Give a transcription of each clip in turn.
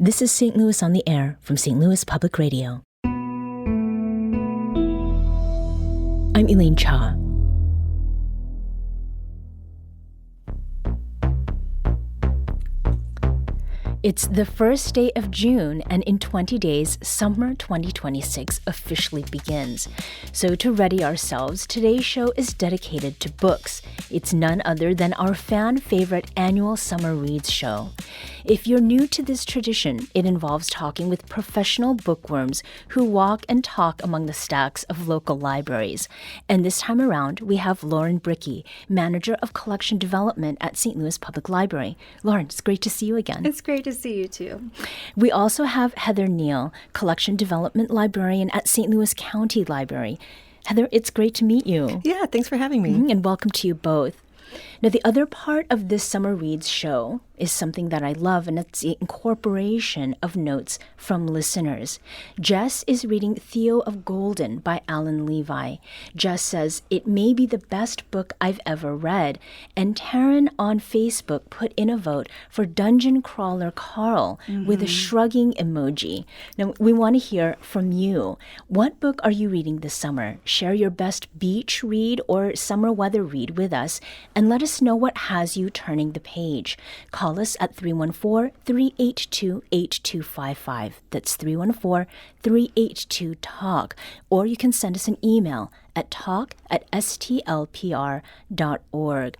This is St. Louis on the Air from St. Louis Public Radio. I'm Elaine Cha. It's the first day of June, and in 20 days, summer 2026 officially begins. So to ready ourselves, today's show is dedicated to books. It's none other than our fan-favorite annual Summer Reads show. If you're new to this tradition, it involves talking with professional bookworms who walk and talk among the stacks of local libraries. And this time around, we have Lauren Brickey, Manager of Collection Development at St. Louis Public Library. Lauren, it's great to see you again. It's great to see you too. We also have Heather Neill, Collection Development Librarian at St. Louis County Library. Heather, it's great to meet you. Yeah, thanks for having me. And welcome to you both. Now, the other part of this Summer Reads show is something that I love, and it's the incorporation of notes from listeners. Jess is reading Theo of Golden by Alan Levi. Jess says, it may be the best book I've ever read. And Taryn on Facebook put in a vote for Dungeon Crawler Carl with a shrugging emoji. Now, we want to hear from you. What book are you reading this summer? Share your best beach read or summer weather read with us, and let us know what has you turning the page. Call us at 314-382-8255. That's 314-382-TALK. Or you can send us an email at talk@stlpr.org.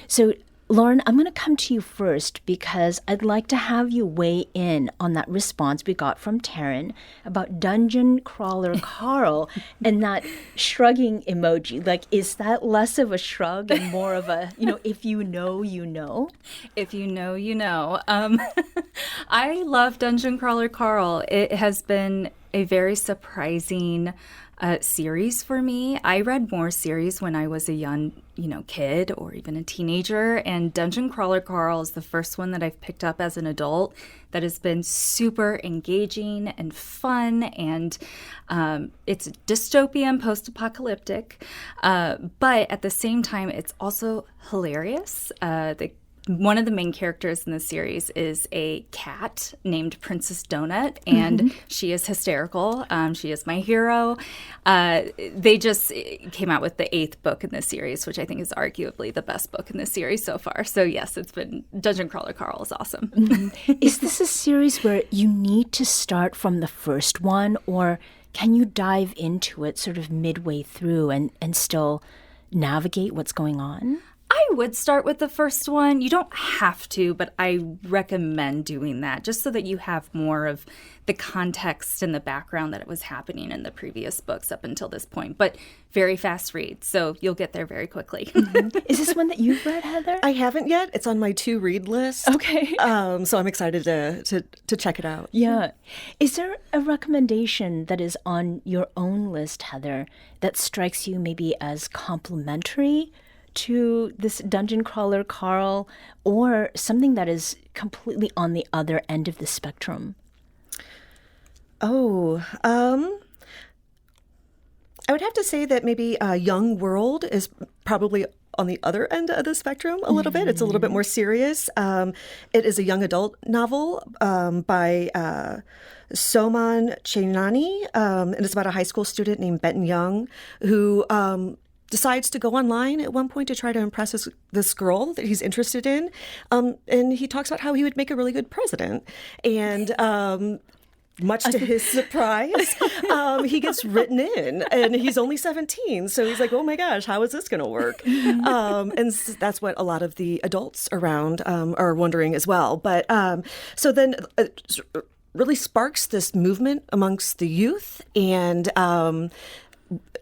So, Lauren, I'm going to come to you first because I'd like to have you weigh in on that response we got from Taryn about Dungeon Crawler Carl and that shrugging emoji. Like, is that less of a shrug and more of a, if you know, you know? If you know, you know. I love Dungeon Crawler Carl. It has been a very surprising series for me. I read more series when I was a young, kid or even a teenager, and Dungeon Crawler Carl is the first one that I've picked up as an adult that has been super engaging and fun, and it's dystopian, post-apocalyptic, but at the same time, it's also hilarious. One of the main characters in the series is a cat named Princess Donut, and she is hysterical. She is my hero. They just came out with the 8th book in the series, which I think is arguably the best book in the series so far. So yes, it's been Dungeon Crawler Carl is awesome. Is this a series where you need to start from the first one, or can you dive into it sort of midway through and still navigate what's going on? I would start with the first one. You don't have to, but I recommend doing that just so that you have more of the context and the background that it was happening in the previous books up until this point. But very fast read, so you'll get there very quickly. Is this one that you've read, Heather? I haven't yet. It's on my to-read list. Okay. So I'm excited to check it out. Yeah. Is there a recommendation that is on your own list, Heather, that strikes you maybe as complimentary to this Dungeon Crawler Carl, or something that is completely on the other end of the spectrum? I would have to say that maybe Young World is probably on the other end of the spectrum a little bit. It's a little bit more serious. It is a young adult novel by Soman Chainani, and it's about a high school student named Benton Young who decides to go online at one point to try to impress this girl that he's interested in. And he talks about how he would make a really good president. And much to his surprise, he gets written in, and he's only 17. So he's like, oh my gosh, how is this going to work? And that's what a lot of the adults around are wondering as well. But so then it really sparks this movement amongst the youth, and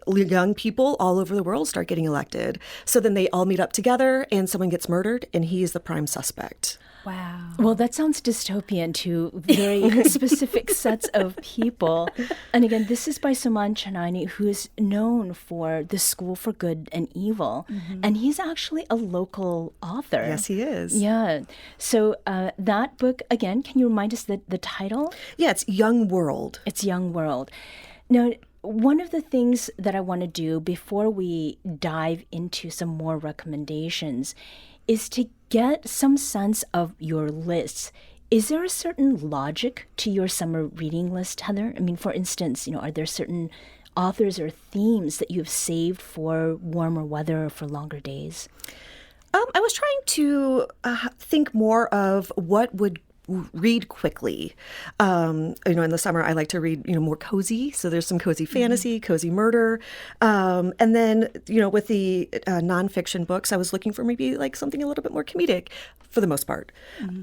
young people all over the world start getting elected. So then they all meet up together and someone gets murdered and he is the prime suspect. Wow. Well, that sounds dystopian to very specific sets of people. And again, this is by Soman Chainani, who is known for the School for Good and Evil. And he's actually a local author. Yes, he is. Yeah. So that book, again, can you remind us the title? Yeah, it's Young World. It's Young World. Now, one of the things that I want to do before we dive into some more recommendations is to get some sense of your lists. Is there a certain logic to your summer reading list, Heather? I mean, for instance, are there certain authors or themes that you've saved for warmer weather or for longer days? I was trying to think more of what would read quickly. In the summer, I like to read, more cozy. So there's some cozy fantasy, cozy murder. And then, with the nonfiction books, I was looking for maybe like something a little bit more comedic for the most part.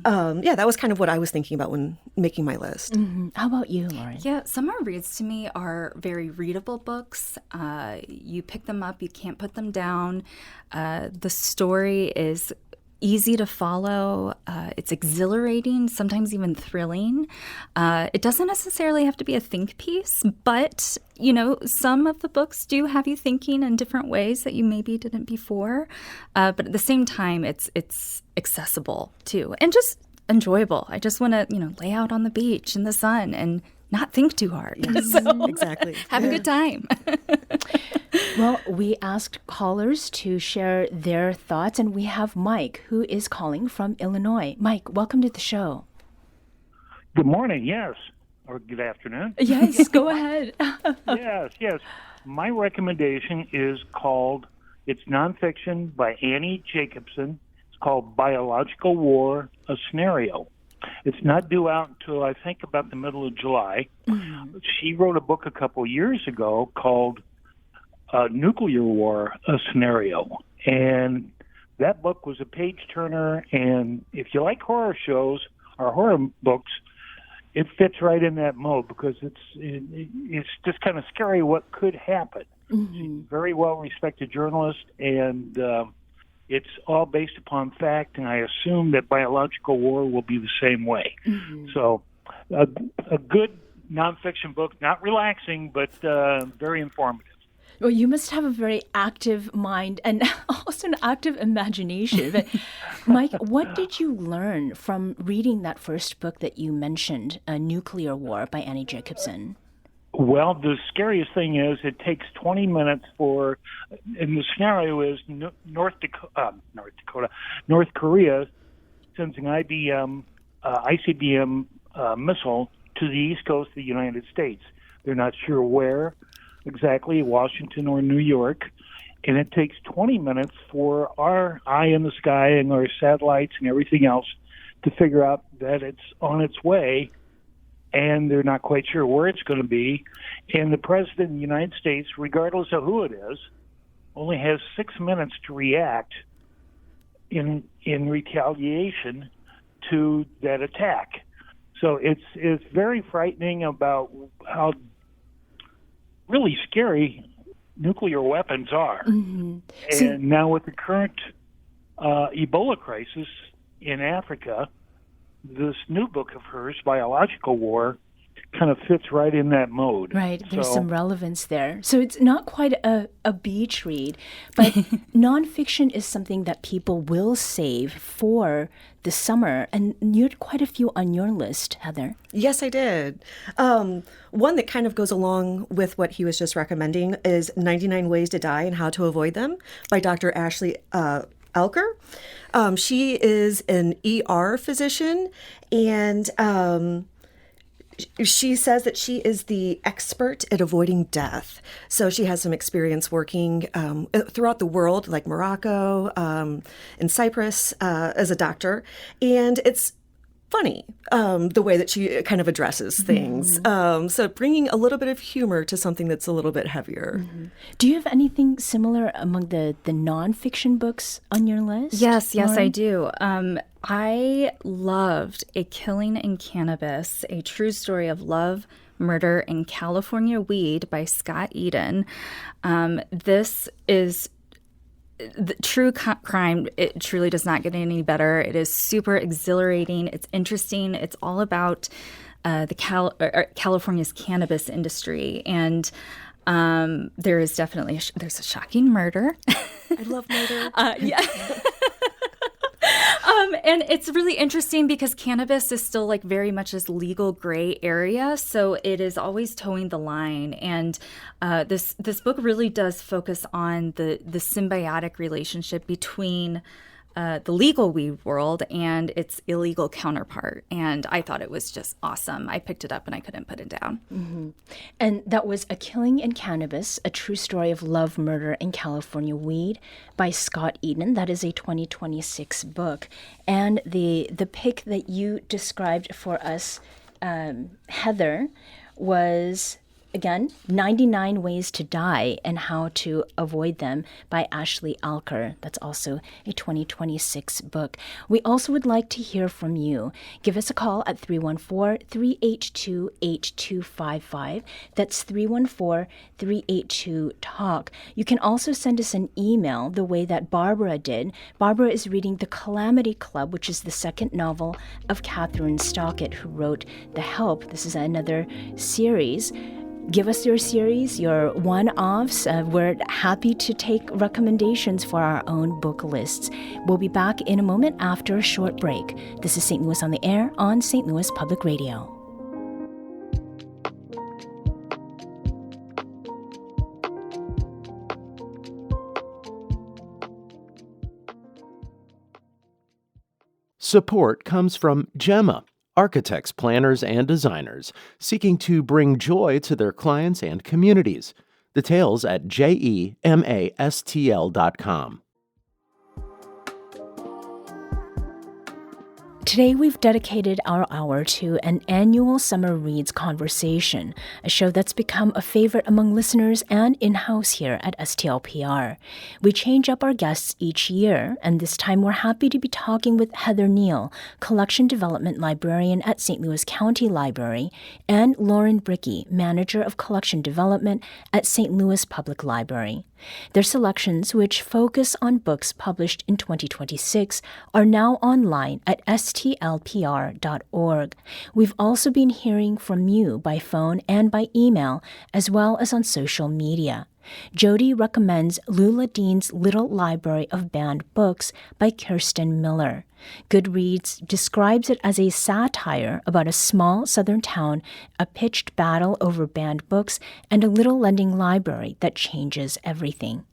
That was kind of what I was thinking about when making my list. How about you, Lauren? Yeah, summer reads to me are very readable books. You pick them up, you can't put them down. The story is easy to follow. It's exhilarating, sometimes even thrilling. It doesn't necessarily have to be a think piece, but, some of the books do have you thinking in different ways that you maybe didn't before. But at the same time, it's accessible too, and just enjoyable. I just want to, lay out on the beach in the sun and not think too hard. Yes, So, exactly. have a good time. Well, we asked callers to share their thoughts, and we have Mike, who is calling from Illinois. Mike, welcome to the show. Good morning, yes. Or good afternoon. Yes, go ahead. Yes. My recommendation is it's nonfiction by Annie Jacobson. It's called Biological War, a Scenario. It's not due out until, I think, about the middle of July. She wrote a book a couple years ago called Nuclear War, a Scenario. And that book was a page-turner, and if you like horror shows or horror books, it fits right in that mode because it's just kind of scary what could happen. She's a very well-respected journalist, and it's all based upon fact, and I assume that biological war will be the same way. So a good nonfiction book, not relaxing, but very informative. Well, you must have a very active mind and also an active imagination. But Mike, what did you learn from reading that first book that you mentioned, Nuclear War by Annie Jacobson? Well, the scariest thing is it takes 20 minutes and the scenario is North Korea sends an ICBM missile to the east coast of the United States. They're not sure where exactly, Washington or New York, and it takes 20 minutes for our eye in the sky and our satellites and everything else to figure out that it's on its way, and they're not quite sure where it's going to be. And the President of the United States, regardless of who it is, only has 6 minutes to react in retaliation to that attack. So it's very frightening about how really scary nuclear weapons are. And now with the current Ebola crisis in Africa, this new book of hers, Biological War, kind of fits right in that mode. Right, there's some relevance there. So it's not quite a beach read, but nonfiction is something that people will save for the summer, and you had quite a few on your list, Heather. Yes, I did. One that kind of goes along with what he was just recommending is 99 Ways to Die and How to Avoid Them by Dr. Ashley Elker. She is an ER physician, and she says that she is the expert at avoiding death. So she has some experience working throughout the world, like Morocco, and Cyprus, as a doctor. And it's funny, the way that she kind of addresses things. So bringing a little bit of humor to something that's a little bit heavier. Do you have anything similar among the nonfiction books on your list? Yes, Lauren? I do. I loved A Killing in Cannabis, a true story of love, murder, and California weed by Scott Eden. This is the true crime. It truly does not get any better. It is super exhilarating. It's interesting. It's all about California's cannabis industry. And there is definitely there's a shocking murder. I love murder. Yeah. And it's really interesting because cannabis is still like very much this legal gray area, so it is always towing the line. And this book really does focus on the symbiotic relationship between the legal weed world and its illegal counterpart. And I thought it was just awesome. I picked it up and I couldn't put it down. Mm-hmm. And that was A Killing in Cannabis, A True Story of Love, Murder, and California Weed by Scott Eden. That is a 2026 book. And the pick that you described for us, Heather, was, again, 99 Ways to Die and How to Avoid Them by Ashley Alker. That's also a 2026 book. We also would like to hear from you. Give us a call at 314-382-8255. That's 314-382-TALK. You can also send us an email the way that Barbara did. Barbara is reading The Calamity Club, which is the second novel of Catherine Stockett, who wrote The Help. This is another series. Give us your series, your one-offs. We're happy to take recommendations for our own book lists. We'll be back in a moment after a short break. This is St. Louis on the Air on St. Louis Public Radio. Support comes from Gemma, architects, planners, and designers seeking to bring joy to their clients and communities. Details at gemastl.com. Today, we've dedicated our hour to an annual Summer Reads conversation, a show that's become a favorite among listeners and in-house here at STLPR. We change up our guests each year, and this time we're happy to be talking with Heather Neill, Collection Development Librarian at St. Louis County Library, and Lauren Brickey, Manager of Collection Development at St. Louis Public Library. Their selections, which focus on books published in 2026, are now online at stlpr.org. We've also been hearing from you by phone and by email, as well as on social media. Jody recommends Lula Dean's Little Library of Banned Books by Kirsten Miller. Goodreads describes it as a satire about a small southern town, a pitched battle over banned books, and a little lending library that changes everything.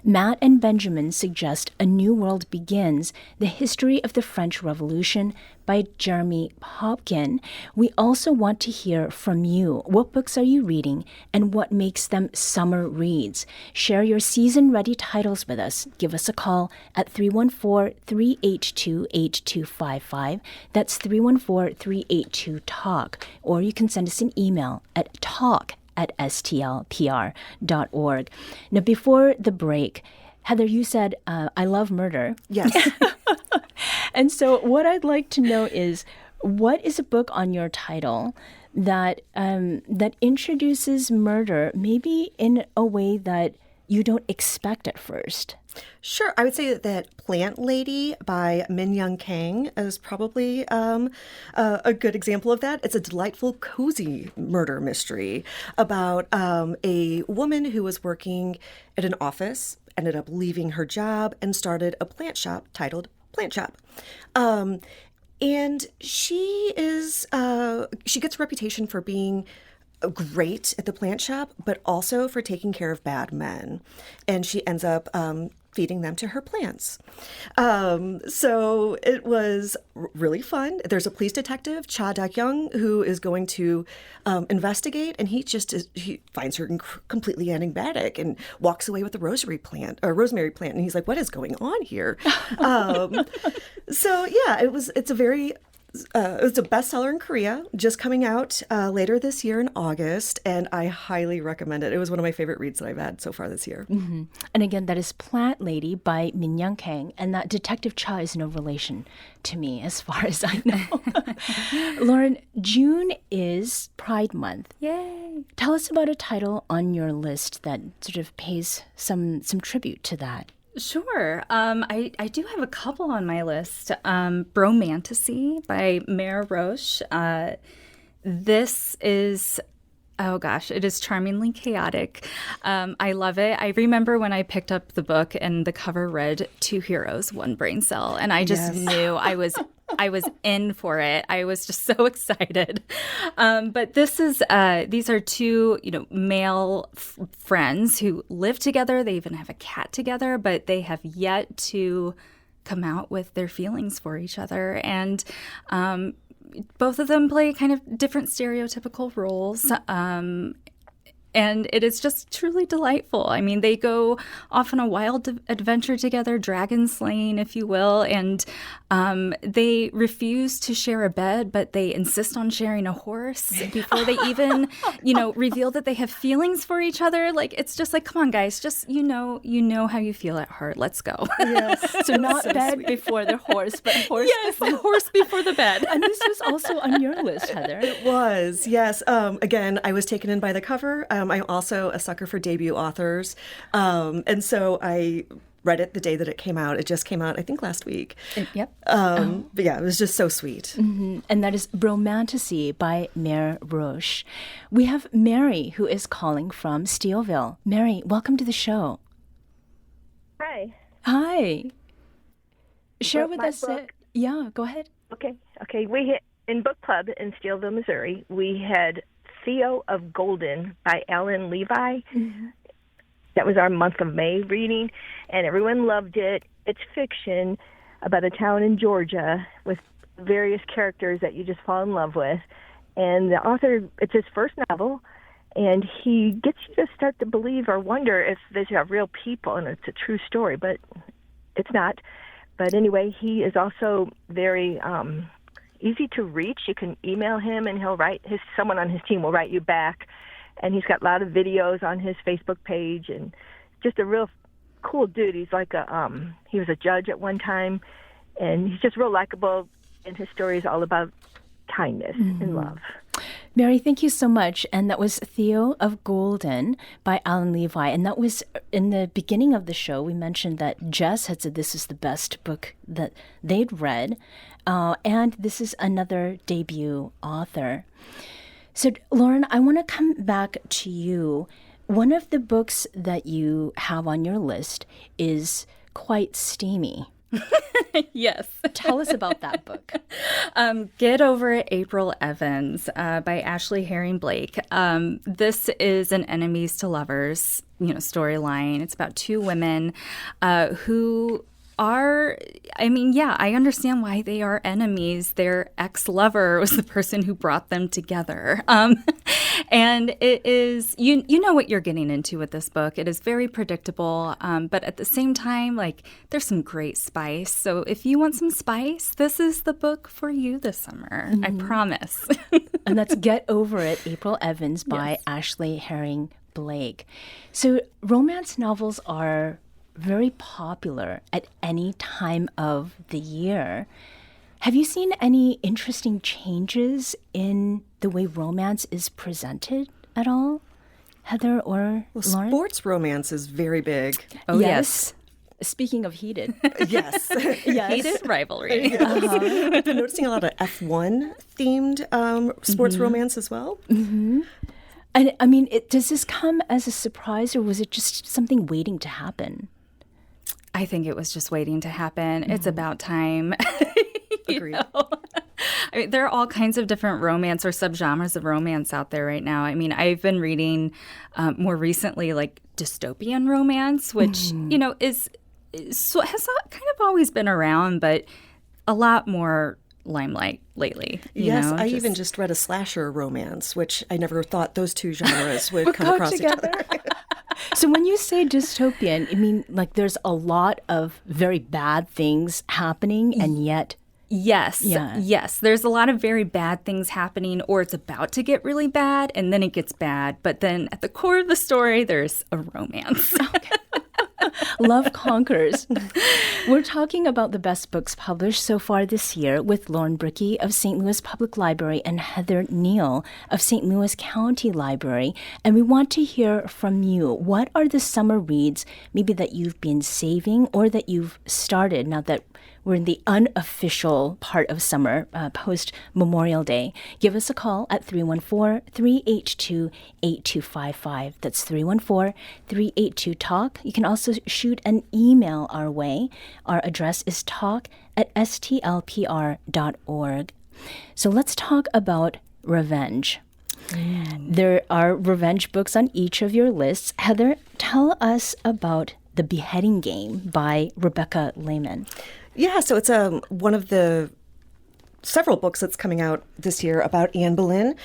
Matt and Benjamin suggest A New World Begins, The History of the French Revolution by Jeremy Popkin. We also want to hear from you. What books are you reading and what makes them summer reads? Share your season-ready titles with us. Give us a call at 314-382-8255. That's 314-382-TALK. Or you can send us an email at talk@stlpr.org. Now, before the break, Heather, you said, I love murder. Yes. And so what I'd like to know is, what is a book on your title that that introduces murder, maybe in a way that you don't expect at first? Sure. I would say that Plant Lady by Min Young Kang is probably a good example of that. It's a delightful, cozy murder mystery about a woman who was working at an office, ended up leaving her job, and started a plant shop titled Plant Shop. And she gets a reputation for being great at the plant shop, but also for taking care of bad men. And she ends up feeding them to her plants. So it was really fun. There's a police detective, Cha Dak-young, who is going to investigate, and he finds her completely enigmatic and walks away with the rosemary plant, and he's like, "What is going on here?" So yeah, it's a bestseller in Korea, just coming out later this year in August, and I highly recommend it. It was one of my favorite reads that I've had so far this year. Mm-hmm. And again, that is Plant Lady by Min Young Kang, and that Detective Cha is no relation to me, as far as I know. Lauren, June is Pride Month. Yay! Tell us about a title on your list that sort of pays some tribute to that. Sure. I do have a couple on my list. Bromantasy by Mare Roche. This is, oh gosh, it is charmingly chaotic. I love it. I remember when I picked up the book and the cover read 2 heroes, 1 brain cell. And I just knew I was in for it. I was just so excited. But these are 2, male friends who live together. They even have a cat together, but they have yet to come out with their feelings for each other. And both of them play kind of different stereotypical roles. And it is just truly delightful. I mean, they go off on a wild adventure together, dragon slaying, if you will, and they refuse to share a bed, but they insist on sharing a horse before they even, reveal that they have feelings for each other. Like, it's just like, come on, guys, just, you know how you feel at heart. Let's go. Yes. So not bed sweet. Before the horse, but horse Yes, the horse before the bed. And this was also on your list, Heather. It was, yes. Again, I was taken in by the cover. I'm also a sucker for debut authors. And so I read it the day that it came out. It just came out, I think, last week. Yep. But yeah, it was just so sweet. Mm-hmm. And that is Bromantasy by Mare Roche. We have Mary, who is calling from Steelville. Mary, welcome to the show. Hi. Hi. Share with my us. book- Yeah, go ahead. Okay. We hit in book club in Steelville, Missouri. We had Theo of Golden by Ellen Levi. Mm-hmm. That was our month of May reading, and everyone loved it. It's fiction about a town in Georgia with various characters that you just fall in love with. And the author, it's his first novel, and he gets you to start to believe or wonder if these are real people and it's a true story, but it's not. But anyway, he is also very easy to reach. You can email him, and he'll write. Someone on his team will write you back. And he's got a lot of videos on his Facebook page, and just a real cool dude. He's like he was a judge at one time, and he's just real likable. And his story is all about kindness and love. Mary, thank you so much. And that was Theo of Golden by Alan Levi. And that was in the beginning of the show. We mentioned that Jess had said this is the best book that they'd read. And this is another debut author. So, Lauren, I want to come back to you. One of the books that you have on your list is quite steamy. Yes. Tell us about that book. Get Over It, April Evans by Ashley Herring Blake. This is an enemies to lovers, storyline. It's about two women who are, I understand why they are enemies. Their ex-lover was the person who brought them together. And it is, you know what you're getting into with this book. It is very predictable, but at the same time, there's some great spice. So if you want some spice, this is the book for you this summer. I promise. And that's Get Over It, April Evans by Ashley Herring Blake. So romance novels are very popular at any time of the year. Have you seen any interesting changes in the way romance is presented at all, Heather or Lauren? Sports romance is very big. Oh, yes. Speaking of heated. Yes. Heated rivalry. I've been noticing a lot of F1 themed sports romance as well. Mm-hmm. And does this come as a surprise, or was it just something waiting to happen? I think it was just waiting to happen. It's about time. Agreed. There are all kinds of different romance or subgenres of romance out there right now. I've been reading more recently dystopian romance, which has kind of always been around, but a lot more limelight lately. I even just read a slasher romance, which I never thought those two genres would come across together. So when you say dystopian, there's a lot of very bad things happening, and yet... Yes. There's a lot of very bad things happening, or it's about to get really bad, and then it gets bad. But then at the core of the story, there's a romance. Okay. Love conquers. We're talking about the best books published so far this year with Lauren Brickey of St. Louis Public Library and Heather Neill of St. Louis County Library. And we want to hear from you. What are the summer reads maybe that you've been saving or that you've started now that we're in the unofficial part of summer, post-Memorial Day? Give us a call at 314-382-8255. That's 314-382-TALK. You can also shoot an email our way. Our address is talk@stlpr.org. So let's talk about revenge. There are revenge books on each of your lists. Heather, tell us about The Beheading Game by Rebecca Lehman. Yeah, so it's one of the several books that's coming out this year about Anne Boleyn.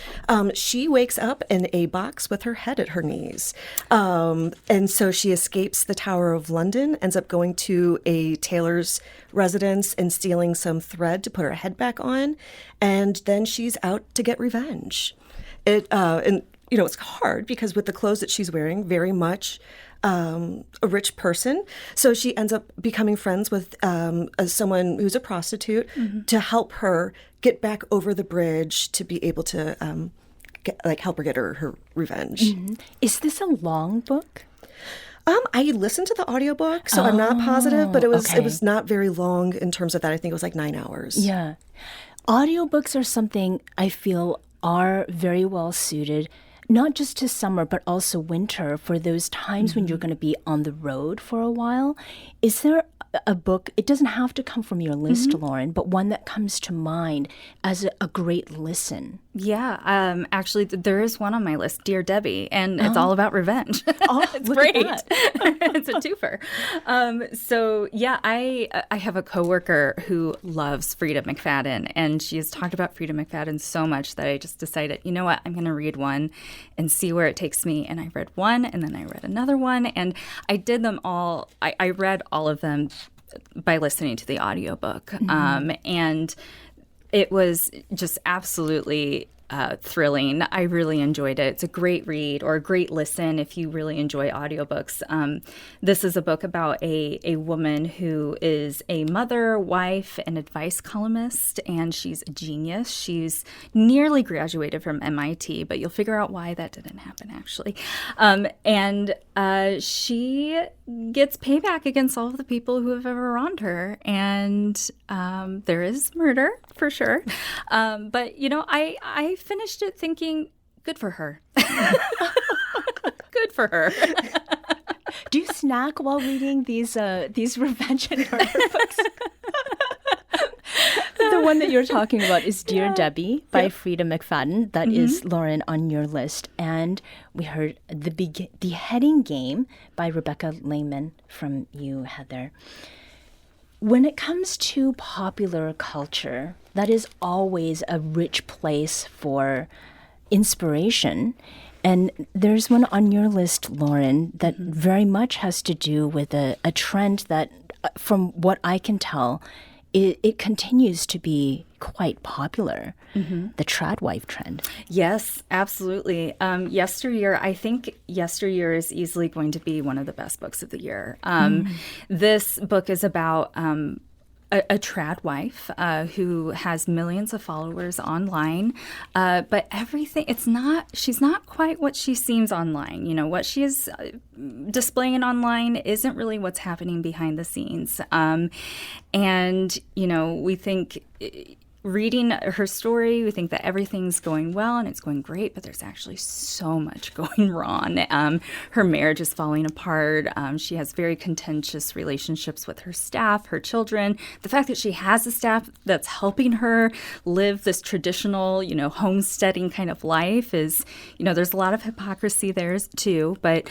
She wakes up in a box with her head at her knees. And so she escapes the Tower of London, ends up going to a tailor's residence and stealing some thread to put her head back on. And then she's out to get revenge. It's hard because with the clothes that she's wearing, very much a rich person. So she ends up becoming friends with someone who's a prostitute to help her get back over the bridge to be able to help her get her revenge. Mm-hmm. Is this a long book? I listened to the audiobook, so I'm not positive, but it okay. was not very long in terms of that. I think it was like 9 hours. Yeah. Audiobooks are something I feel are very well suited, not just to summer, but also winter, for those times when you're going to be on the road for a while. Is there a book, it doesn't have to come from your list, Lauren, but one that comes to mind as a great listen? Yeah, actually, there is one on my list, Dear Debbie, and it's all about revenge. It's look great. at It's a twofer. So, yeah, I have a coworker who loves Frida McFadden, and she has talked about Frida McFadden so much that I just decided, you know what, I'm going to read one and see where it takes me. And I read one, and then I read another one, and I did them all. I read all of them by listening to the audiobook. And it was just absolutely thrilling. I really enjoyed it. It's a great read or a great listen if you really enjoy audiobooks. This is a book about a woman who is a mother, wife, and advice columnist, and she's a genius. She's nearly graduated from MIT, but you'll figure out why that didn't happen, actually. And she gets payback against all of the people who have ever wronged her. And there is murder, for sure. But, you know, I finished it thinking, good for her. Good for her. Do you snack while reading these revenge and murder books? The one that you're talking about is Dear Debbie by Frida McFadden. That is, Lauren, on your list. And we heard The Beheading Game by Rebecca Lehman from you, Heather. When it comes to popular culture, that is always a rich place for inspiration. And there's one on your list, Lauren, that very much has to do with a trend that, from what I can tell, it continues to be quite popular, the trad wife trend. Yes, absolutely. I think Yesteryear is easily going to be one of the best books of the year. This book is about a trad wife who has millions of followers online, but she's not quite what she seems online. You know, what she is displaying online isn't really what's happening behind the scenes. And, you know, we think reading her story, we think that everything's going well and it's going great, but there's actually so much going wrong. Her marriage is falling apart. She has very contentious relationships with her staff, her children. The fact that she has a staff that's helping her live this traditional, you know, homesteading kind of life is, you know, there's a lot of hypocrisy there too. But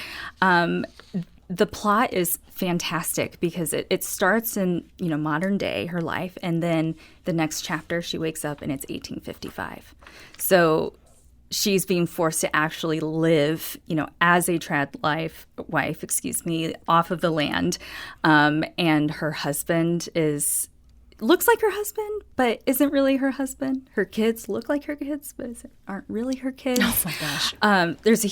the plot is fantastic because it starts in, you know, modern day, her life, and then the next chapter she wakes up and it's 1855. So she's being forced to actually live, you know, as a trad wife, off of the land. And her husband looks like her husband, but isn't really her husband. Her kids look like her kids, but aren't really her kids. Oh my gosh. There's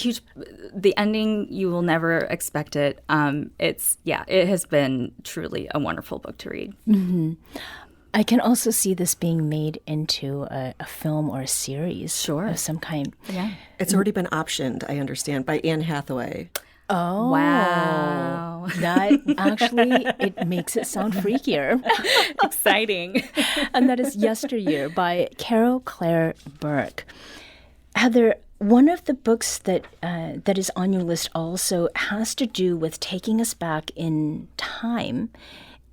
the ending, you will never expect it. It has been truly a wonderful book to read. Mm-hmm. I can also see this being made into a film or a series of some kind. Yeah. It's already been optioned, I understand, by Anne Hathaway. Oh, wow. That actually, it makes it sound freakier. Exciting. And that is Yesteryear by Carol Claire Burke. Heather, one of the books that is on your list also has to do with taking us back in time.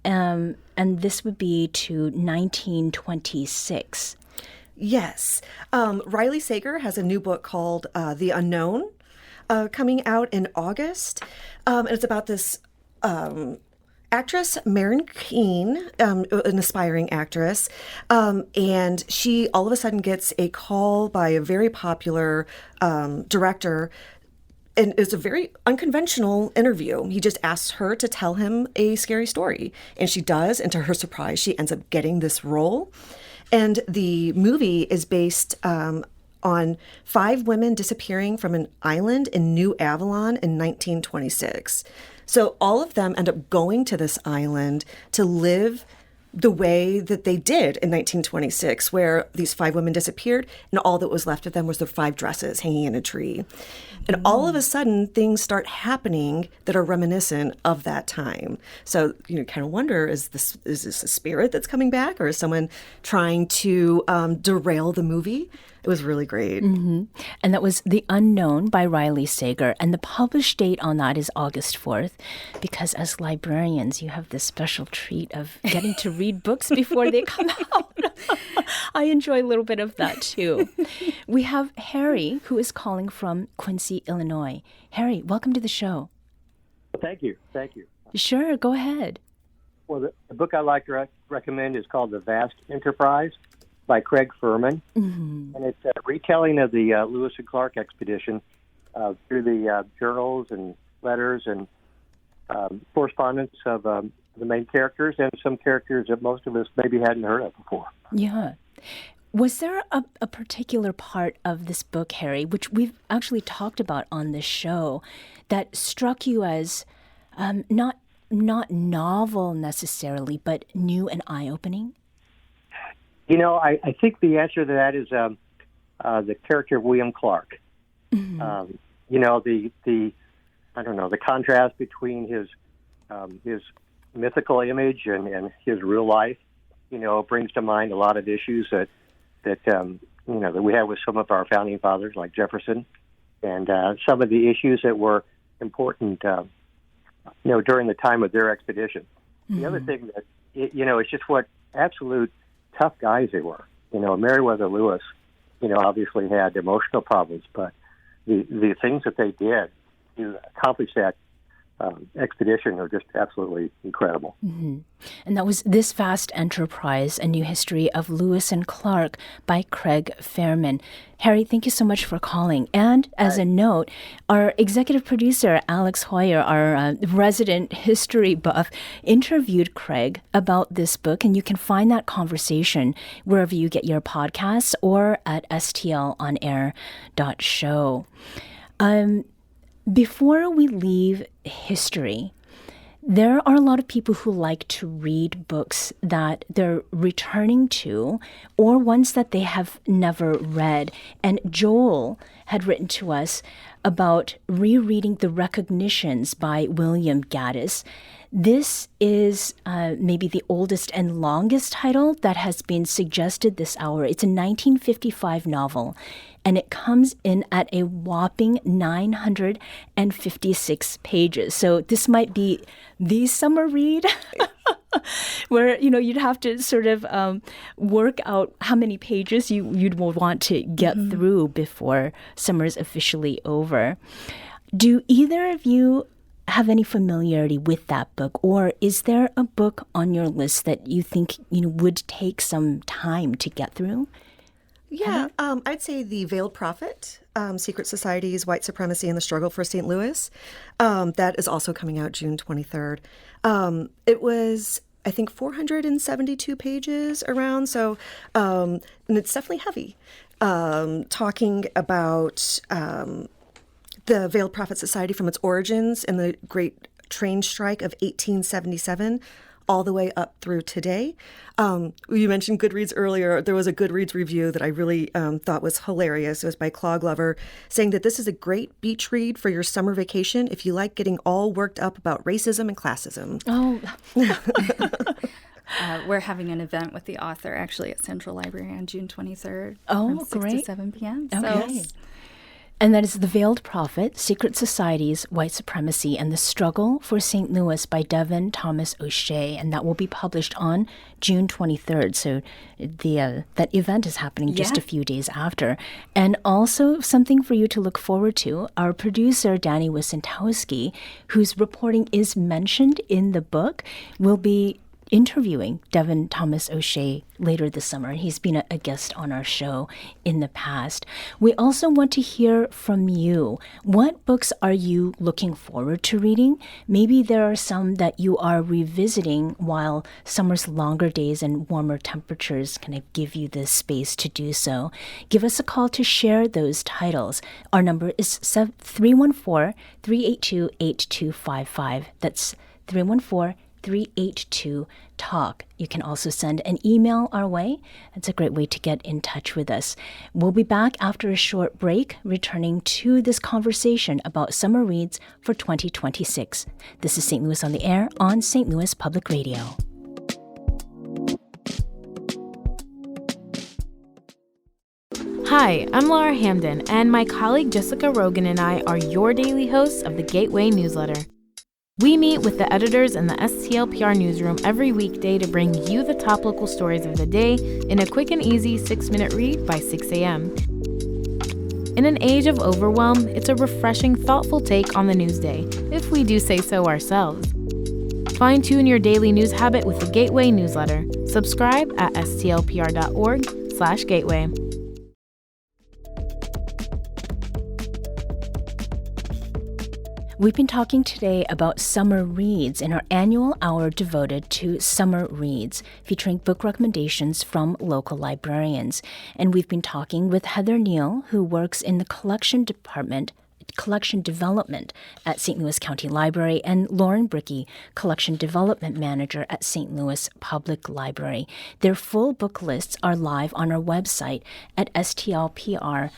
And this would be to 1926. Yes. Riley Sager has a new book called The Unknown, coming out in August. And it's about this actress Maren Keene, an aspiring actress, and she all of a sudden gets a call by a very popular director. And it's a very unconventional interview. He just asks her to tell him a scary story. And she does. And to her surprise, she ends up getting this role. And the movie is based on 5 women disappearing from an island in New Avalon in 1926. So all of them end up going to this island to live the way that they did in 1926, where these 5 women disappeared and all that was left of them was their 5 dresses hanging in a tree. And all of a sudden, things start happening that are reminiscent of that time. So you kind of wonder, is this a spirit that's coming back, or is someone trying to derail the movie? It was really great. Mm-hmm. And that was The Unknown by Riley Sager. And the published date on that is August 4th, because as librarians, you have this special treat of getting to read books before they come out. I enjoy a little bit of that, too. We have Harry, who is calling from Quincy, Illinois. Harry, welcome to the show. Thank you. Thank you. Sure, go ahead. Well, the book I'd like to recommend is called The Vast Enterprise by Craig Furman. Mm-hmm. And it's a retelling of the Lewis and Clark expedition through the journals and letters and correspondence of the main characters and some characters that most of us maybe hadn't heard of before. Yeah. Was there a particular part of this book, Harry, which we've actually talked about on this show, that struck you as not novel necessarily, but new and eye-opening? You know, I think the answer to that is the character of William Clark. Mm-hmm. You know, the contrast between his mythical image and his real life, you know, brings to mind a lot of issues that we have with some of our founding fathers like Jefferson, and some of the issues that were important, during the time of their expedition. Mm-hmm. The other thing that, it's just what absolute tough guys they were. You know, Meriwether Lewis, obviously had emotional problems, but the things that they did to accomplish that expedition are just absolutely incredible. Mm-hmm. And that was This Vast Enterprise, A New History of Lewis and Clark by Craig Furman. Harry, thank you so much for calling. And as a note, our executive producer, Alex Hoyer, our resident history buff, interviewed Craig about this book, and you can find that conversation wherever you get your podcasts or at stlonair.show. Before we leave history, there are a lot of people who like to read books that they're returning to or ones that they have never read. And Joel had written to us about rereading The Recognitions by William Gaddis. This is maybe the oldest and longest title that has been suggested this hour. It's a 1955 novel, and it comes in at a whopping 956 pages. So this might be the summer read where, you'd have to sort of work out how many pages you'd want to get through before summer's officially over. Do either of you have any familiarity with that book, or is there a book on your list that you think would take some time to get through? Yeah, I'd say The Veiled Prophet, Secret Societies, White Supremacy, and the Struggle for St. Louis. That is also coming out June 23rd. It was, I think, 472 pages around, so and it's definitely heavy. Talking about the Veiled Prophet Society from its origins in the Great Train Strike of 1877 all the way up through today. You mentioned Goodreads earlier. There was a Goodreads review that I really thought was hilarious. It was by Claw Glover, saying that this is a great beach read for your summer vacation if you like getting all worked up about racism and classism. Oh, we're having an event with the author actually at Central Library on June 23rd. Oh, from 6 great. to 7 p.m. Okay. So And that is The Veiled Prophet, Secret Societies, White Supremacy, and the Struggle for St. Louis by Devin Thomas O'Shea. And that will be published on June 23rd. So that event is happening just a few days after. And also something for you to look forward to, our producer, Danny Wysentowski, whose reporting is mentioned in the book, will be interviewing Devin Thomas O'Shea later this summer. He's been a guest on our show in the past. We also want to hear from you. What books are you looking forward to reading? Maybe there are some that you are revisiting while summer's longer days and warmer temperatures kind of give you the space to do so. Give us a call to share those titles. Our number is 314-382-8255. That's 314-382-TALK. You can also send an email our way. It's a great way to get in touch with us. We'll be back after a short break, returning to this conversation about summer reads for 2026. This is St. Louis on the Air on St. Louis Public Radio. Hi, I'm Laura Hamden, and my colleague Jessica Rogan and I are your daily hosts of the Gateway newsletter. We meet with the editors in the STLPR newsroom every weekday to bring you the top local stories of the day in a quick and easy 6-minute read by 6 a.m. In an age of overwhelm, it's a refreshing, thoughtful take on the news day, if we do say so ourselves. Fine-tune your daily news habit with the Gateway newsletter. Subscribe at stlpr.org/gateway. We've been talking today about summer reads in our annual hour devoted to summer reads, featuring book recommendations from local librarians. And we've been talking with Heather Neill, who works in the collection development at St. Louis County Library, and Lauren Brickey, collection development manager at St. Louis Public Library. Their full book lists are live on our website at stlpr.org.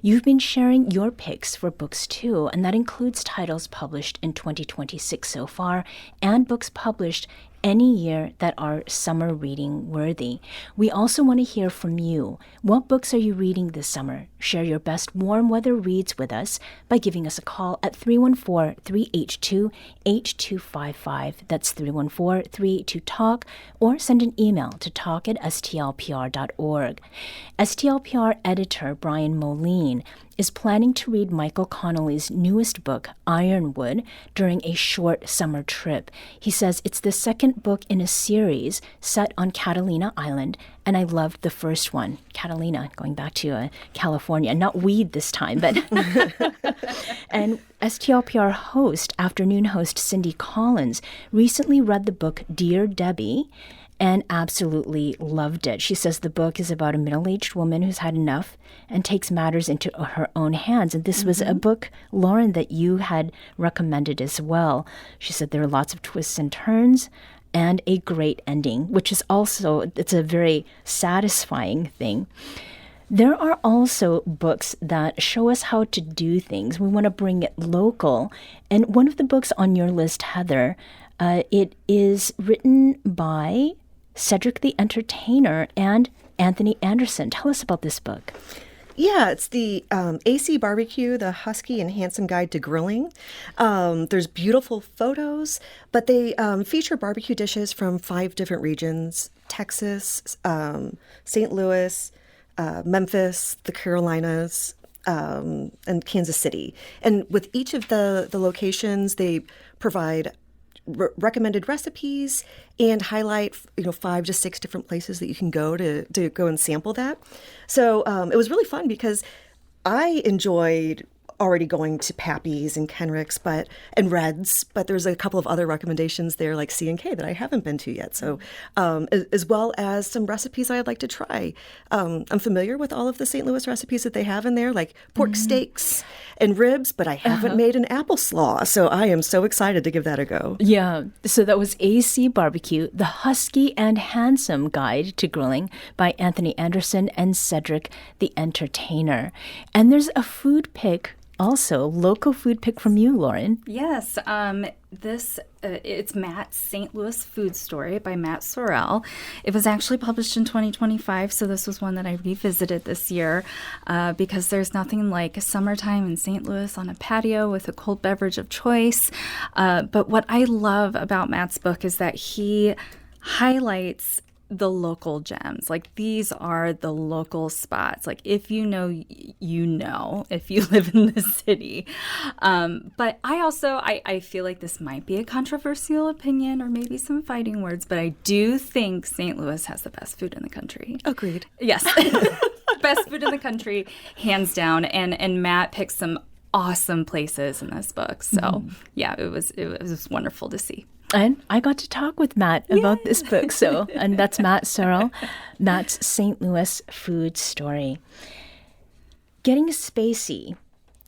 You've been sharing your picks for books too, and that includes titles published in 2026 so far and books published any year that are summer reading worthy. We also want to hear from you. What books are you reading this summer? Share your best warm weather reads with us by giving us a call at 314-382-8255. That's 314-382-TALK, or send an email to talk@stlpr.org. STLPR editor Brian Moline is planning to read Michael Connolly's newest book, Ironwood, during a short summer trip. He says it's the second book in a series set on Catalina Island, and I loved the first one, Catalina, going back to California. Not weed this time, but... And STLPR afternoon host Cindy Collins, recently read the book Dear Debbie, and absolutely loved it. She says the book is about a middle-aged woman who's had enough and takes matters into her own hands. And this was a book, Lauren, that you had recommended as well. She said there are lots of twists and turns and a great ending, which is also, it's a very satisfying thing. There are also books that show us how to do things. We want to bring it local. And one of the books on your list, Heather, it is written by Cedric the Entertainer and Anthony Anderson. Tell us about this book. Yeah, it's the AC Barbecue, the Husky and Handsome Guide to Grilling. There's beautiful photos, but they feature barbecue dishes from 5 different regions: Texas, St. Louis, Memphis, the Carolinas, and Kansas City. And with each of the locations, they provide recommended recipes and highlight 5 to 6 different places that you can go to go and sample that. So it was really fun because I enjoyed already going to Pappy's and Kenrick's and Red's, but there's a couple of other recommendations there like C&K that I haven't been to yet. So as well as some recipes I'd like to try. I'm familiar with all of the St. Louis recipes that they have in there, like pork steaks and ribs, but I haven't made an apple slaw. So I am so excited to give that a go. Yeah, so that was AC Barbecue, the Husky and Handsome Guide to Grilling by Anthony Anderson and Cedric the Entertainer. And there's a food pick also local food pick from you, Lauren. Yes, it's Matt's St. Louis Food Story by Matt Sorrell. It was actually published in 2025, so this was one that I revisited this year because there's nothing like summertime in St. Louis on a patio with a cold beverage of choice. But what I love about Matt's book is that he highlights the local gems. Like, these are the local spots. Like, if you know, you know, if you live in the city. But I feel like this might be a controversial opinion or maybe some fighting words, but I do think St. Louis has the best food in the country. Agreed. Yes. Best food in the country, hands down. And Matt picks some awesome places in this book. So yeah, it was wonderful to see. And I got to talk with Matt about this book. And that's Matt Sorrell, Matt's St. Louis Food Story. Getting spacey.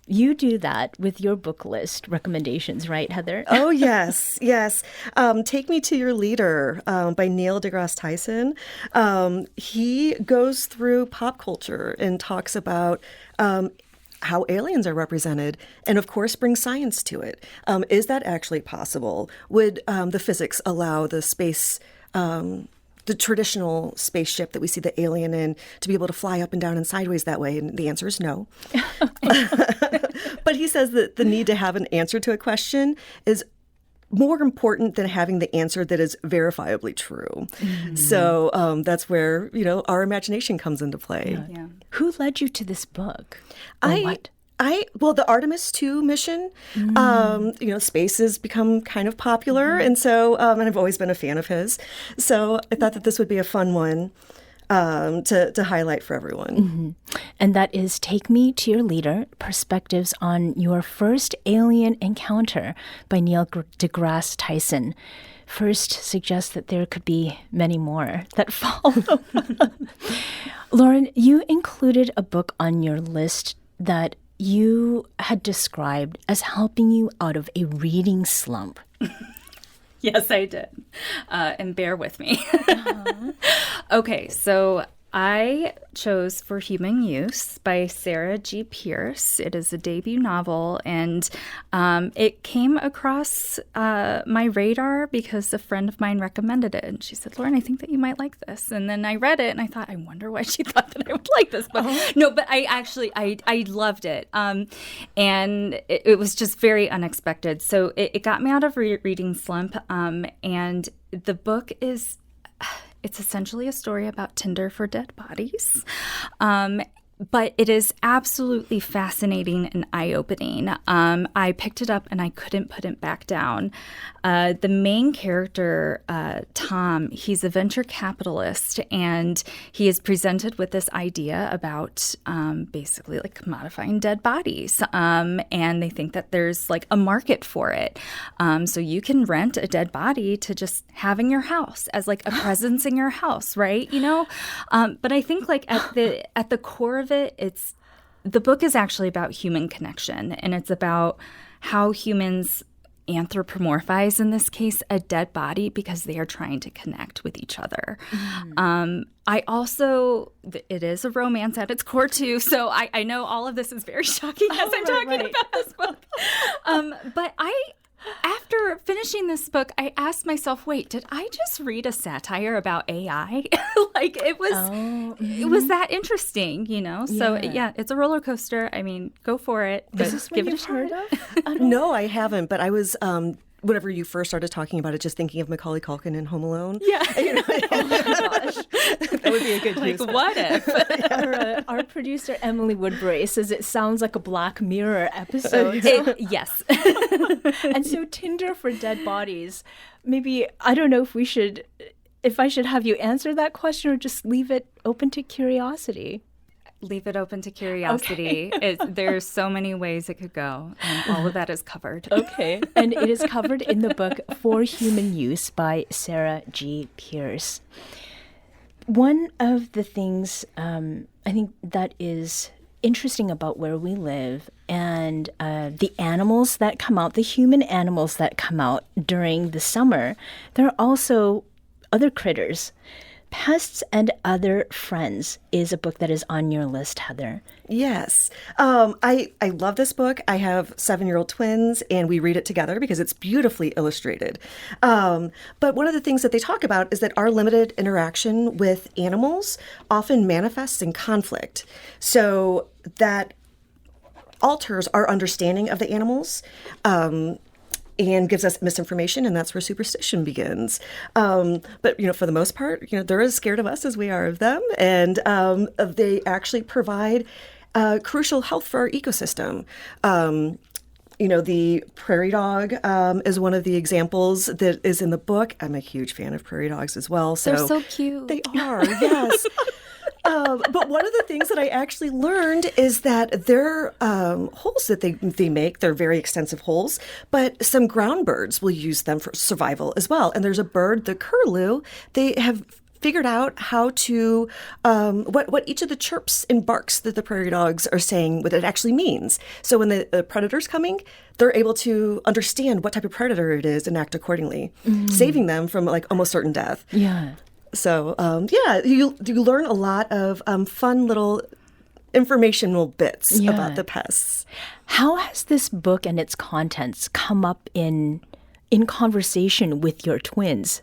You do that with your book list recommendations, right, Heather? Oh, yes. Take Me to Your Leader by Neill deGrasse Tyson. He goes through pop culture and talks about how aliens are represented, and of course bring science to it. Is that actually possible? Would the physics allow the space, the traditional spaceship that we see the alien in, to be able to fly up and down and sideways that way? And the answer is no. But he says that the need to have an answer to a question is more important than having the answer that is verifiably true. So that's where, our imagination comes into play. Yeah. Who led you to this book? Well, the Artemis 2 mission, space has become kind of popular. And so, and I've always been a fan of his. So I thought that this would be a fun one to highlight for everyone. And that is Take Me to Your Leader, Perspectives on Your First Alien Encounter by Neill deGrasse Tyson. First suggests that there could be many more that follow. Lauren, you included a book on your list that you had described as helping you out of a reading slump. Yes, I did. And bear with me. Okay, so I chose For Human Use by Sarah G. Pierce. It is a debut novel, and it came across my radar because a friend of mine recommended it. And she said, Lauren, I think that you might like this. And then I read it, and I thought, I wonder why she thought that I would like this book. No, but I loved it. And it was just very unexpected. So it got me out of reading slump. And the book is... It's essentially a story about Tinder for dead bodies. But it is absolutely fascinating and eye-opening. I picked it up and I couldn't put it back down. The main character, Tom, he's a venture capitalist, and he is presented with this idea about basically like commodifying dead bodies. And they think that there's like a market for it. So you can rent a dead body to just have in your house as like a presence in your house, right? But I think like at the core of it, the book is actually about human connection, and it's about how humans anthropomorphize, in this case, a dead body because they are trying to connect with each other. It is a romance at its core too, so I know all of this is very shocking as I'm talking about this book. But after finishing this book, I asked myself, wait, did I just read a satire about AI? Like, it was that interesting, So, yeah, it's a roller coaster. I mean, go for it. But is this what you've heard of? No, I haven't, but I was... whenever you first started talking about it, just thinking of Macaulay Culkin in Home Alone. Yeah. Oh my gosh. That would be a good use. Like, what if? Our producer, Emily Woodbury, says it sounds like a Black Mirror episode. Yes. And so Tinder for dead bodies, maybe, I don't know if I should have you answer that question or just leave it open to curiosity. Leave it open to curiosity. Okay. There's so many ways it could go, and all of that is covered. Okay. And it is covered in the book For Human Use by Sarah G. Pierce. One of the things I think that is interesting about where we live and the animals that come out, the human animals that come out during the summer, there are also other critters Pests and Other Friends is a book that is on your list, Heather. Yes. I love this book. I have 7-year-old twins, and we read it together because it's beautifully illustrated. But one of the things that they talk about is that our limited interaction with animals often manifests in conflict. So that alters our understanding of the animals. And gives us misinformation, and that's where superstition begins. But, for the most part, they're as scared of us as we are of them, and they actually provide crucial health for our ecosystem. The prairie dog is one of the examples that is in the book. I'm a huge fan of prairie dogs as well. They're so cute. They are, yes. But one of the things that I actually learned is that their holes that they make, they're very extensive holes, but some ground birds will use them for survival as well. And there's a bird, the curlew, they have figured out how to, what each of the chirps and barks that the prairie dogs are saying, what it actually means. So when the predator's coming, they're able to understand what type of predator it is and act accordingly, saving them from almost certain death. Yeah. So, you learn a lot of fun little informational bits about the pests. How has this book and its contents come up in conversation with your twins?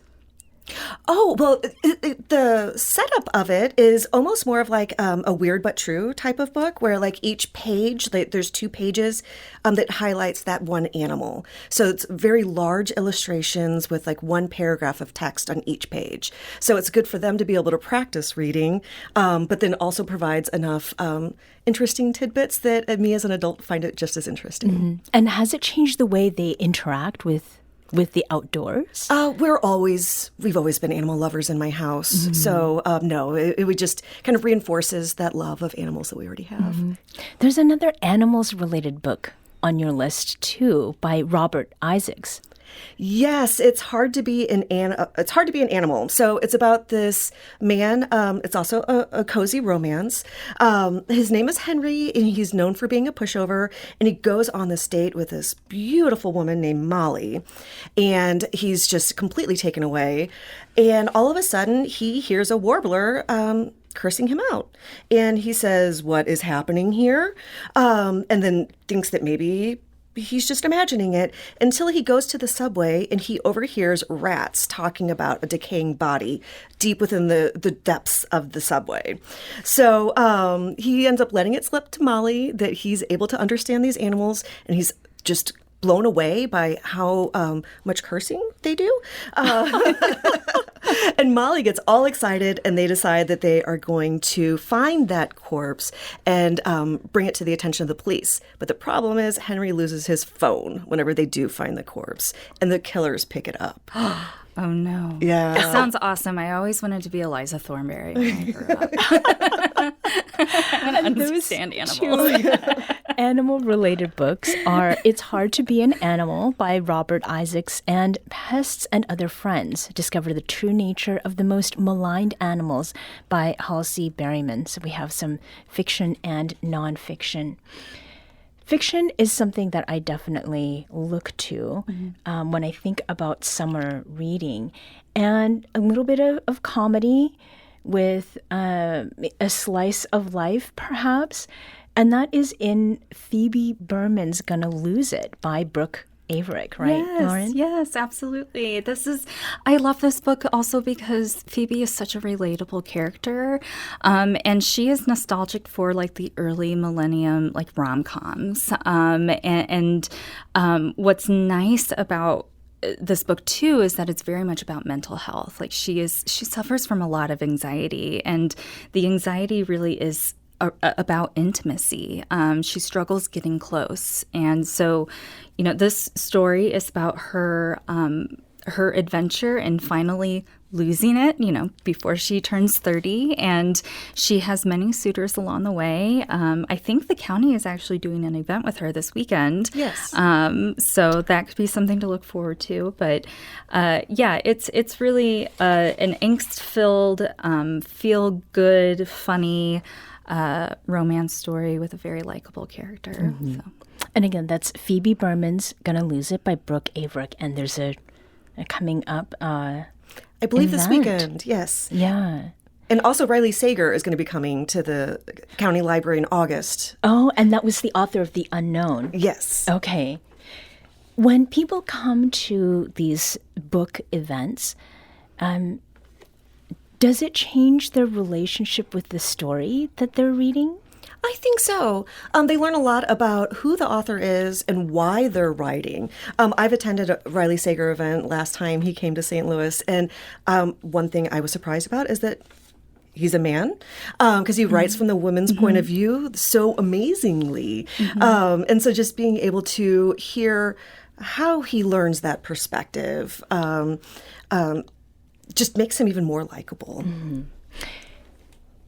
Oh, well, the setup of it is almost more of like a Weird But True type of book where each page, there's 2 pages that highlights that one animal. So it's very large illustrations with 1 paragraph of text on each page. So it's good for them to be able to practice reading, but then also provides enough interesting tidbits that me as an adult find it just as interesting. Mm-hmm. And has it changed the way they interact with the outdoors? We've always been animal lovers in my house. Mm-hmm. So no, it would just kind of reinforces that love of animals that we already have. Mm-hmm. There's another animals related book on your list too by Robert Isaacs. Yes, it's hard to be an animal. So it's about this man. It's also a cozy romance. His name is Henry, and he's known for being a pushover. And he goes on this date with this beautiful woman named Molly, and he's just completely taken away. And all of a sudden, he hears a warbler cursing him out. And he says, "What is happening here?" And then thinks that maybe he's just imagining it until he goes to the subway and he overhears rats talking about a decaying body deep within the depths of the subway. So he ends up letting it slip to Molly that he's able to understand these animals, and he's just blown away by how much cursing they do. And Molly gets all excited, and they decide that they are going to find that corpse and bring it to the attention of the police. But the problem is Henry loses his phone whenever they do find the corpse, and the killers pick it up. Oh, no. Yeah. It sounds awesome. I always wanted to be Eliza Thornberry when I grew up. I want to understand animals. Animal-related books are It's Hard to Be an Animal by Robert Isaacs and Pests and Other Friends, Discover the True Nature of the Most Maligned Animals by Halsey Berryman. So we have some fiction and nonfiction. Fiction is something that I definitely look to when I think about summer reading, and a little bit of comedy with a slice of life, perhaps, and that is in Phoebe Berman's Gonna Lose It by Brooke Averick, right, yes, Lauren? Yes, absolutely. I love this book also because Phoebe is such a relatable character, and she is nostalgic for the early millennium rom-coms. And what's nice about this book too is that it's very much about mental health. She suffers from a lot of anxiety, and the anxiety really is about intimacy. She struggles getting close. And so, this story is about her adventure and finally losing it, before she turns 30. And she has many suitors along the way. I think the county is actually doing an event with her this weekend. Yes. So that could be something to look forward to. But it's really an angst-filled, feel-good, funny romance story with a very likable character. Mm-hmm. So. And again, that's Phoebe Berman's Gonna Lose It by Brooke Averick, and there's a coming up. I believe this weekend, yes. Yeah. And also Riley Sager is going to be coming to the county library in August. Oh, and that was the author of The Unknown. Yes. Okay. When people come to these book events, does it change their relationship with the story that they're reading? I think so. They learn a lot about who the author is and why they're writing. I've attended a Riley Sager event last time he came to St. Louis, and one thing I was surprised about is that he's a man, because he writes from the woman's point of view so amazingly. And so just being able to hear how he learns that perspective just makes him even more likable.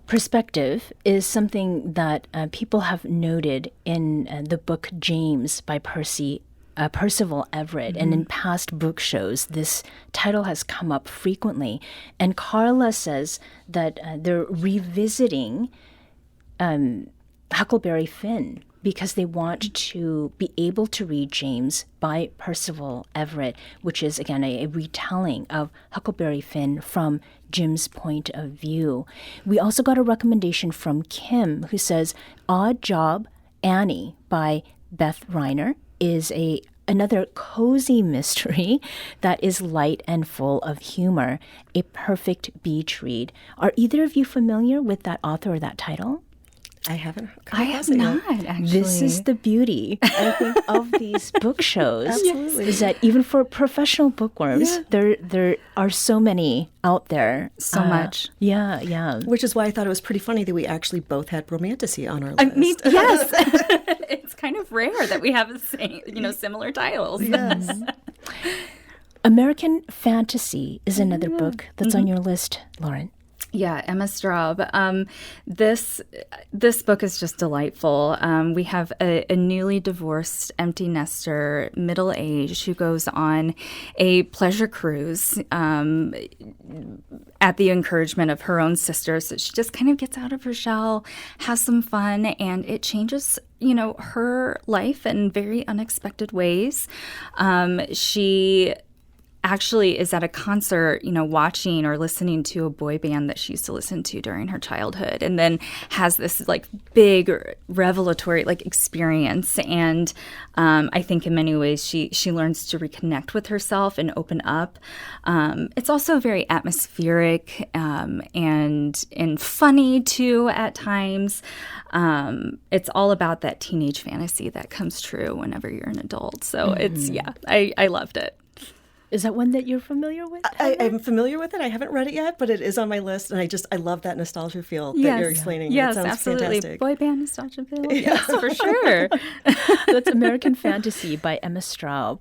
Perspective is something that people have noted in the book James by Percival Everett, and in past book shows, this title has come up frequently. And Carla says that they're revisiting Huckleberry Finn because they want to be able to read James by Percival Everett, which is, again, a retelling of Huckleberry Finn from Jim's point of view. We also got a recommendation from Kim, who says Odd Job Annie by Beth Reiner is another cozy mystery that is light and full of humor, a perfect beach read. Are either of you familiar with that author or that title? I haven't. I have not, actually. This is the beauty, I think, of these book shows. Absolutely. Is that even for professional bookworms, there are so many out there. So much. Yeah. Which is why I thought it was pretty funny that we actually both had romantasy on our list. Yes. It's kind of rare that we have the same, similar titles. Yes. American Fantasy is another book that's on your list, Lauren. Yeah, Emma Straub. This book is just delightful. We have a newly divorced empty nester, middle-aged, who goes on a pleasure cruise at the encouragement of her own sister. So she just kind of gets out of her shell, has some fun, and it changes her life in very unexpected ways. She actually is at a concert, watching or listening to a boy band that she used to listen to during her childhood, and then has this big revelatory experience. And I think in many ways she learns to reconnect with herself and open up. It's also very atmospheric and funny too at times. It's all about that teenage fantasy that comes true whenever you're an adult. So I loved it. Is that one that you're familiar with? I'm familiar with it. I haven't read it yet, but it is on my list, and I love that nostalgia feel that you're explaining. Yes, it sounds absolutely. Fantastic. Boy band nostalgia feel. Yes, for sure. That's American Fantasy by Emma Straub.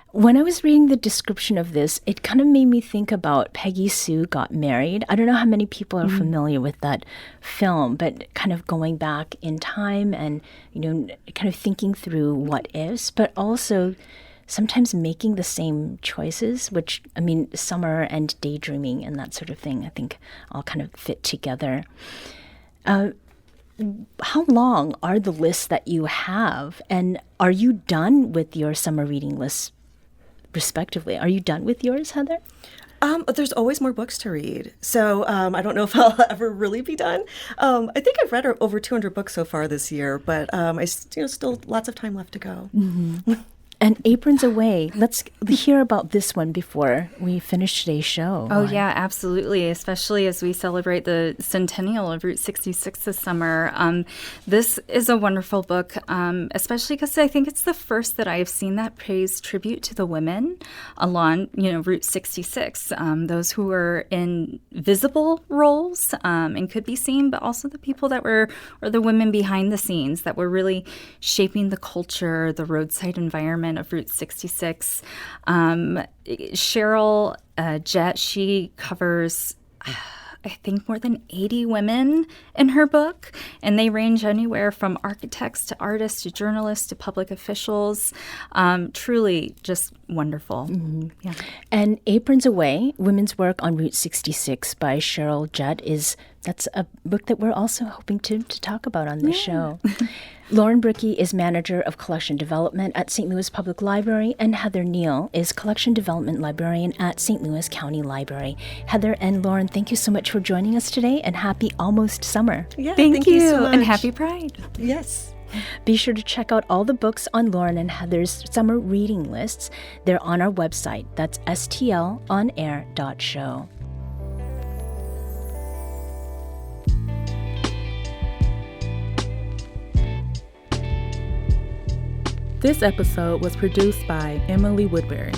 When I was reading the description of this, it kind of made me think about Peggy Sue Got Married. I don't know how many people are familiar with that film, but kind of going back in time and, kind of thinking through what ifs, but also sometimes making the same choices, which, summer and daydreaming and that sort of thing, I think all kind of fit together. How long are the lists that you have? And are you done with your summer reading lists, respectively? Are you done with yours, Heather? There's always more books to read. So I don't know if I'll ever really be done. I think I've read over 200 books so far this year, but I still lots of time left to go. Mm-hmm. And Aprons Away, let's hear about this one before we finish today's show. Oh, yeah, absolutely, especially as we celebrate the centennial of Route 66 this summer. This is a wonderful book, especially because I think it's the first that I've seen that pays tribute to the women along, Route 66, those who were in visible roles and could be seen, but also the people that were, or the women behind the scenes that were really shaping the culture, the roadside environment of Route 66. Cheryl Jett, she covers, I think, more than 80 women in her book, and they range anywhere from architects to artists to journalists to public officials. Truly just wonderful. Mm-hmm. Yeah. And Aprons Away, Women's Work on Route 66 by Cheryl Jett that's a book that we're also hoping to talk about on this show. Lauren Brickey is Manager of Collection Development at St. Louis Public Library, and Heather Neill is Collection Development Librarian at St. Louis County Library. Heather and Lauren, thank you so much for joining us today, and happy almost summer. Yeah, Thank you so much. and happy Pride. Yes. Be sure to check out all the books on Lauren and Heather's summer reading lists. They're on our website. That's stlonair.show. This episode was produced by Emily Woodbury.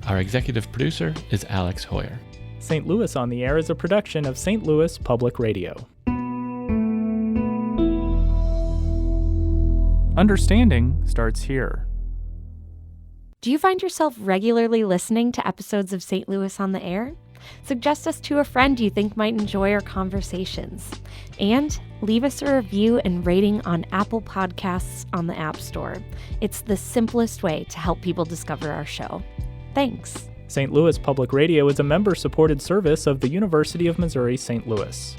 Our executive producer is Alex Hoyer. St. Louis on the Air is a production of St. Louis Public Radio. Understanding starts here. Do you find yourself regularly listening to episodes of St. Louis on the Air? Suggest us to a friend you think might enjoy our conversations. And leave us a review and rating on Apple Podcasts on the App Store. It's the simplest way to help people discover our show. Thanks. St. Louis Public Radio is a member-supported service of the University of Missouri St. Louis.